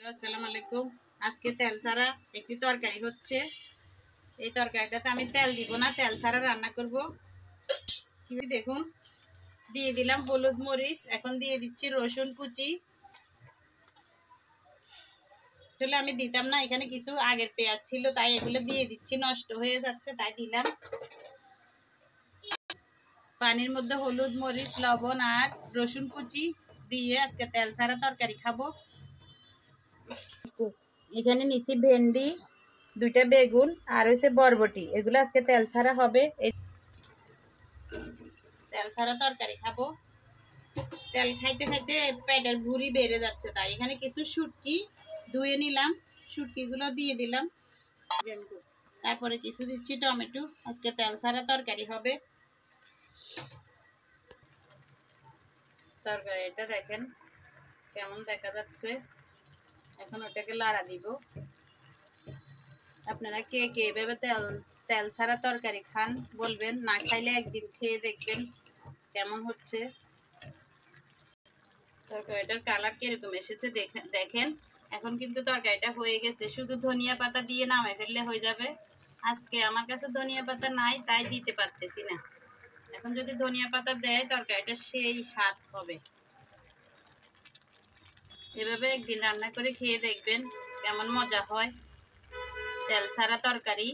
আসসালামু আলাইকুম। আজকে তেল ছাড়া একটি তরকারি হচ্ছে। এই তরকারিটাতে আমি তেল দিব না, তেল ছাড়া রান্না করব। কি দেখুন, দিয়ে দিলাম হলুদ মরিচ, এখন দিয়ে দিচ্ছি রসুন কুচি। আসলে আমি দিতাম না, এখানে কিছু আগের পেঁয়াজ ছিল তাই এগুলো দিয়ে দিচ্ছি, নষ্ট হয়ে যাচ্ছে তাই দিলাম। পানির মধ্যে হলুদ মরিচ লবণ আর রসুন কুচি দিয়ে আজকে তেল ছাড়া তরকারি খাবো। এখানে নিচ্ছি ভেন্ডি, দুইটা বেগুন আর হচ্ছে বরবটি, এগুলো আজকে তেল ছাড়া হবে। তেল ছাড়া তরকারি খাবো। তেল খাইতে খাইতে পেটের ভুঁড়ি বেড়ে যাচ্ছে, তাই এখানে কিছু শুটকি ধুয়ে নিলাম, শুটকি গুলো দিয়ে দিলাম। তারপরে কিছু দিচ্ছি টমেটো, আজকে তেল ছাড়া তরকারি হবে। তরকারিটা দেখেন কেমন দেখা যাচ্ছে। এখন ওটাকে লাড়া দিব। আপনারা কে কে এভাবে তেল ছাড়া তরকারি খান বলবেন, না খাইলে একদিন খেয়ে দেখবেন কেমন হচ্ছে। তরকারিটার কালার কিরকম এসেছে দেখেন। এখন কিন্তু তরকারিটা হয়ে গেছে, শুধু ধনিয়া পাতা দিয়ে নামাই ফেললে হয়ে যাবে। আজকে আমার কাছে ধনিয়া পাতা নাই তাই দিতে পারতেছি না। এখন যদি ধনিয়া পাতা দেয় তরকারিটা সেই স্বাদ হবে। এভাবে একদিন রান্না করে খেয়ে দেখবেন কেমন মজা হয় তেল ছাড়া তরকারি।